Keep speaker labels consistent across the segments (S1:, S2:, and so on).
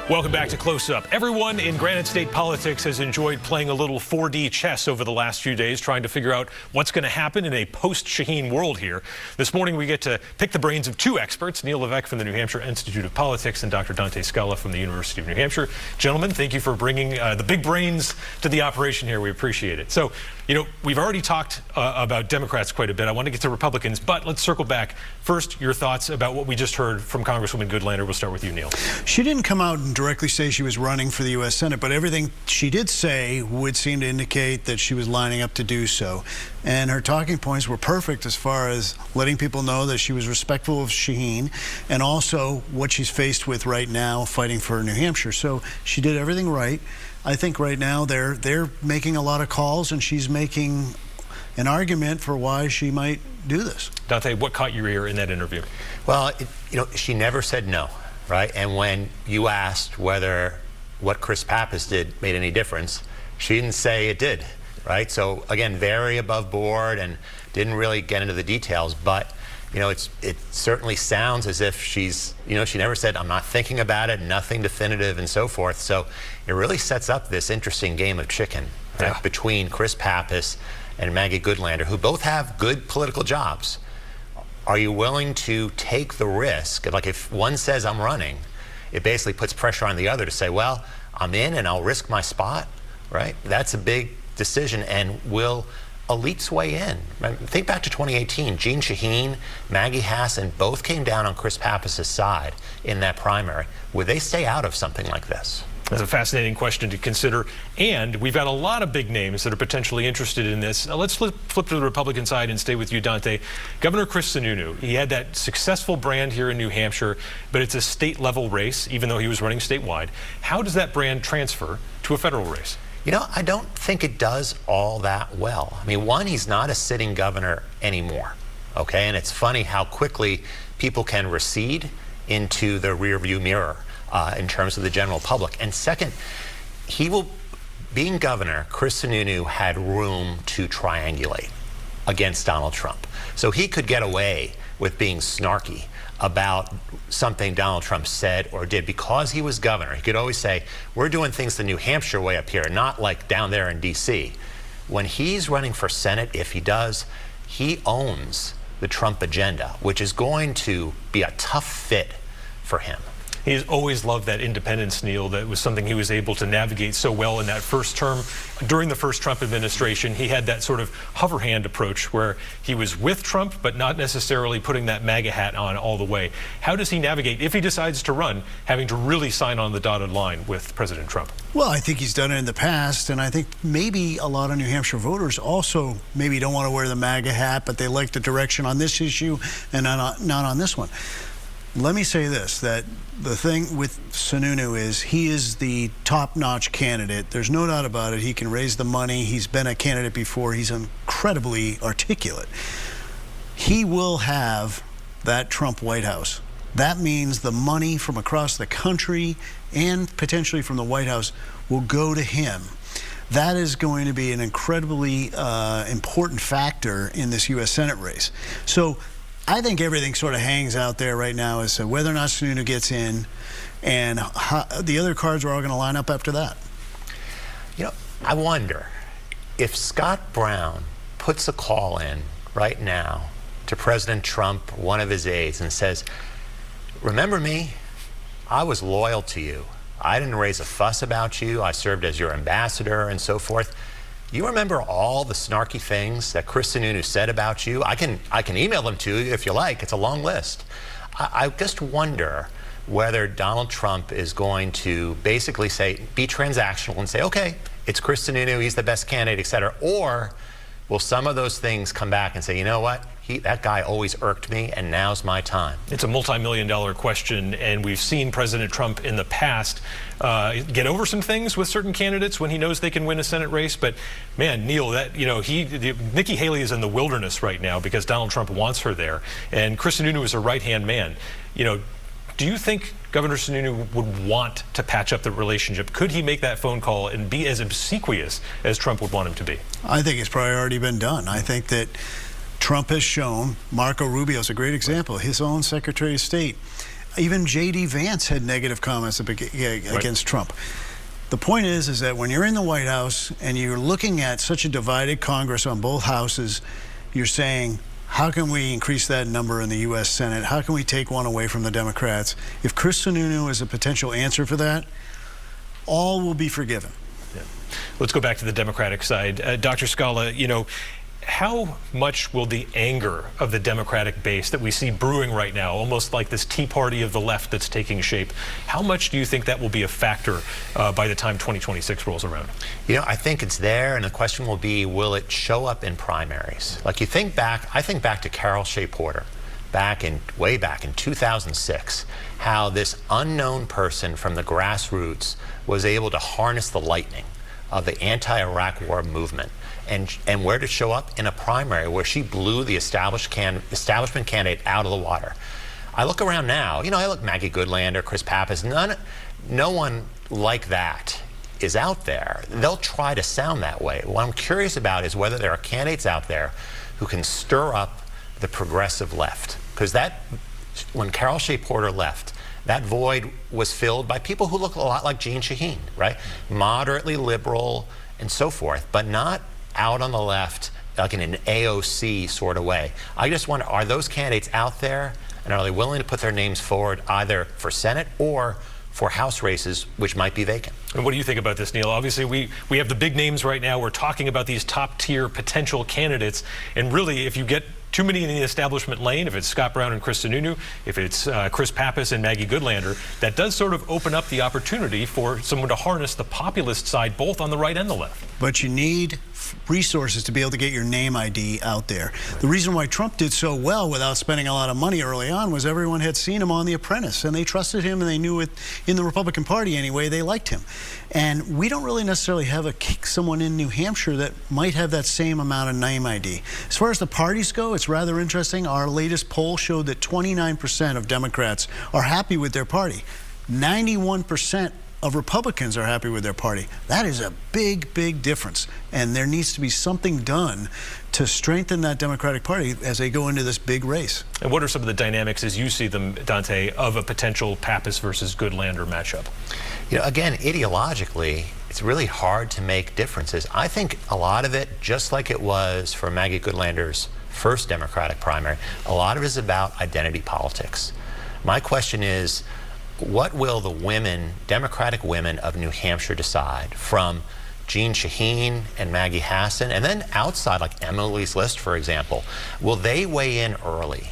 S1: Welcome back to Close Up. Everyone in Granite State politics has enjoyed playing a little 4D chess over the last few days, trying to figure out what's going to happen in a post-Shaheen world here. This morning, we get to pick the brains of two experts, Neil Levesque from the New Hampshire Institute of Politics and Dr. Dante Scala from the University of New Hampshire. Gentlemen, thank you for bringing the big brains to the operation here. We appreciate it. So, you know, we've already talked about Democrats quite a bit. I want to get to Republicans, but let's circle back. First, your thoughts about what we just heard from Congresswoman Goodlander. We'll start with you, Neil.
S2: She didn't come out and directly say she was running for the U.S. Senate, but everything she did say would seem to indicate that she was lining up to do so. And her talking points were perfect as far as letting people know that she was respectful of Shaheen and also what she's faced with right now fighting for New Hampshire. So she did everything right. I think right now they're making a lot of calls, and she's making an argument for why she might do this.
S1: Dante, what caught your ear in that interview?
S3: Well, you know, she never said no, right? And when you asked whether what Chris Pappas did made any difference, she didn't say it did, right? So again, very above board and didn't really get into the details, but you know, it certainly sounds as if she's, you know, she never said, I'm not thinking about it, nothing definitive and so forth. So it really sets up this interesting game of chicken, right, between Chris Pappas and Maggie Goodlander, who both have good political jobs. Are you willing to take the risk? Like if one says I'm running, it basically puts pressure on the other to say, well, I'm in and I'll risk my spot, right? That's a big decision, and will elites weigh in? Think back to 2018. Jeanne Shaheen, Maggie Hassan both came down on Chris Pappas's side in that primary. Would they stay out of something like this?
S1: That's a fascinating question to consider, and we've got a lot of big names that are potentially interested in this. Now, let's flip to the Republican side and stay with you, Dante. Governor Chris Sununu, he had that successful brand here in New Hampshire, but it's a state-level race, even though he was running statewide. How does that brand transfer to a federal race?
S3: You know, I don't think it does all that well. I mean, one, he's not a sitting governor anymore, okay? And it's funny how quickly people can recede into the rearview mirror in terms of the general public. And second, being governor, Chris Sununu had room to triangulate against Donald Trump. So he could get away with being snarky about something Donald Trump said or did because he was governor. He could always say, we're doing things the New Hampshire way up here, not like down there in D.C. When he's running for Senate, if he does, he owns the Trump agenda, which is going to be a tough fit for him.
S1: He's always loved that independence, Neil. That was something he was able to navigate so well in that first term. During the first Trump administration, he had that sort of hover hand approach where he was with Trump, but not necessarily putting that MAGA hat on all the way. How does he navigate, if he decides to run, having to really sign on the dotted line with President Trump?
S2: Well, I think he's done it in the past, and I think maybe a lot of New Hampshire voters also maybe don't want to wear the MAGA hat, but they like the direction on this issue and not on this one. Let me say this, that the thing with Sununu is he is the top-notch candidate. There's no doubt about it. He can raise the money. He's been a candidate before. He's incredibly articulate. He will have that Trump White House. That means the money from across the country and potentially from the White House will go to him. That is going to be an incredibly important factor in this U.S. Senate race. So I think everything sort of hangs out there right now as to whether or not Sununu gets in, and how the other cards are all going to line up after that.
S3: You know, I wonder if Scott Brown puts a call in right now to President Trump, one of his aides, and says, remember me? I was loyal to you. I didn't raise a fuss about you. I served as your ambassador and so forth. You remember all the snarky things that Chris Sununu said about you? I can email them to you if you like. It's a long list. I just wonder whether Donald Trump is going to basically be transactional and say, okay, it's Chris Sununu, he's the best candidate, et cetera. Or will some of those things come back and say, you know what? That guy always irked me, and now's my time.
S1: It's a multi-million-dollar question, and we've seen President Trump in the past get over some things with certain candidates when he knows they can win a Senate race. But man, Neil, Nikki Haley is in the wilderness right now because Donald Trump wants her there, and Chris Sununu is a right-hand man. You know, do you think Governor Sununu would want to patch up the relationship? Could he make that phone call and be as obsequious as Trump would want him to be?
S2: I think it's probably already been done. I think that Trump has shown, Marco Rubio is a great example, his own Secretary of State, Even J.D. Vance had negative comments against Trump. The point is that when you're in the White House and you're looking at such a divided Congress on both houses, you're saying, how can we increase that number in the U.S. Senate? How can we take one away from the Democrats? If Chris Sununu is a potential answer for that, all will be forgiven.
S1: Yeah. Let's go back to the Democratic side. Dr. Scala, you know, how much will the anger of the Democratic base that we see brewing right now, almost like this Tea Party of the left that's taking shape, how much do you think that will be a factor by the time 2026 rolls around?
S3: You know, I think it's there, and the question will be, will it show up in primaries? Like, you think back, I think back to Carol Shea Porter, way back in 2006, how this unknown person from the grassroots was able to harness the lightning of the anti-Iraq war movement. And where to show up? In a primary where she blew the establishment candidate out of the water. I look around now, you know, I look Maggie Goodlander, Chris Pappas, no one like that is out there. They'll try to sound that way. What I'm curious about is whether there are candidates out there who can stir up the progressive left. Because when Carol Shea Porter left, that void was filled by people who look a lot like Jeanne Shaheen, right? Moderately liberal and so forth, but not out on the left, like in an AOC sort of way. I just wonder, are those candidates out there, and are they willing to put their names forward either for Senate or for House races, which might be vacant?
S1: And what do you think about this, Neil? Obviously, we have the big names right now. We're talking about these top-tier potential candidates, and really, if you get too many in the establishment lane, if it's Scott Brown and Chris Sununu, if it's Chris Pappas and Maggie Goodlander, that does sort of open up the opportunity for someone to harness the populist side, both on the right and the left.
S2: But you need resources to be able to get your name ID out there. The reason why Trump did so well without spending a lot of money early on was everyone had seen him on The Apprentice, and they trusted him, and they knew it in the Republican Party anyway, they liked him. And we don't really necessarily have someone in New Hampshire that might have that same amount of name ID. As far as the parties go, it's rather interesting. Our latest poll showed that 29% of Democrats are happy with their party. 91% of Republicans are happy with their party. That is a big, big difference. And there needs to be something done to strengthen that Democratic Party as they go into this big race.
S1: And what are some of the dynamics as you see them, Dante, of a potential Pappas versus Goodlander matchup?
S3: You know, again, ideologically, it's really hard to make differences. I think a lot of it, just like it was for Maggie Goodlander's first Democratic primary, a lot of it is about identity politics. My question is, what will the women, Democratic women of New Hampshire decide, from Jeanne Shaheen and Maggie Hassan, and then outside, like Emily's List, for example? Will they weigh in early?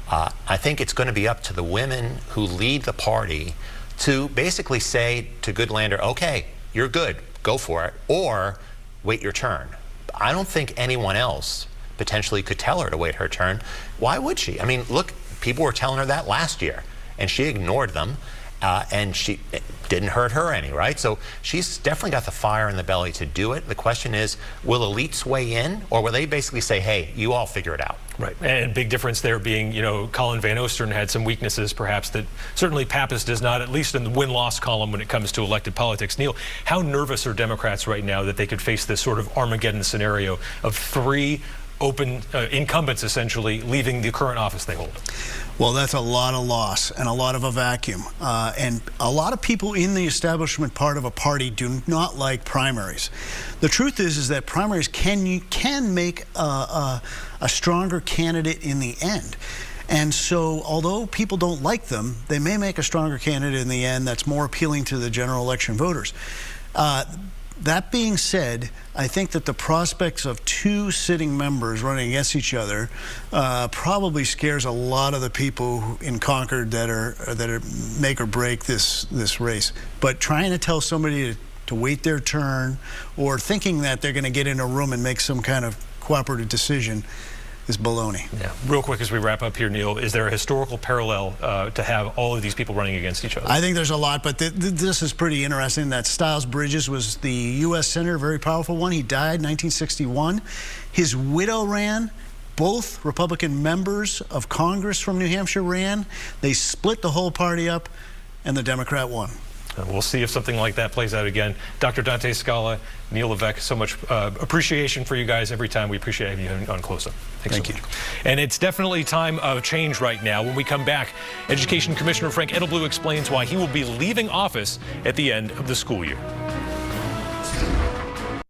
S3: I think it's going to be up to the women who lead the party to basically say to Goodlander, okay, you're good, go for it, or wait your turn. I don't think anyone else potentially could tell her to wait her turn. Why would she? I mean, look, people were telling her that last year, and she ignored them, and it didn't hurt her any, right? So she's definitely got the fire in the belly to do it. The question is, will elites weigh in, or will they basically say, hey, you all figure it out?
S1: Right, and big difference there being, you know, Colin Van Ostern had some weaknesses perhaps that certainly Pappas does not, at least in the win-loss column when it comes to elected politics. Neil, how nervous are Democrats right now that they could face this sort of Armageddon scenario of three open incumbents essentially leaving the current office they hold?
S2: Well, that's a lot of loss and a lot of a vacuum. And a lot of people in the establishment part of a party do not like primaries. The truth is that primaries can make a stronger candidate in the end. And so, although people don't like them, they may make a stronger candidate in the end that's more appealing to the general election voters. That being said, I think that the prospects of two sitting members running against each other probably scares a lot of the people in Concord that are make or break this race. But trying to tell somebody to wait their turn, or thinking that they're going to get in a room and make some kind of cooperative decision, is baloney.
S1: Yeah. Real quick as we wrap up here, Neil, is there a historical parallel to have all of these people running against each other?
S2: I think there's a lot, but this is pretty interesting. That Styles Bridges was the U.S. Senator, a very powerful one. He died in 1961. His widow ran. Both Republican members of Congress from New Hampshire ran. They split the whole party up, and the Democrat won.
S1: We'll see if something like that plays out again. Dr. Dante Scala, Neil Levesque, so much appreciation for you guys every time. We appreciate having you on Close Up. Thank you. And it's definitely time of change right now. When we come back, Education Commissioner Frank Edelblut explains why he will be leaving office at the end of the school year.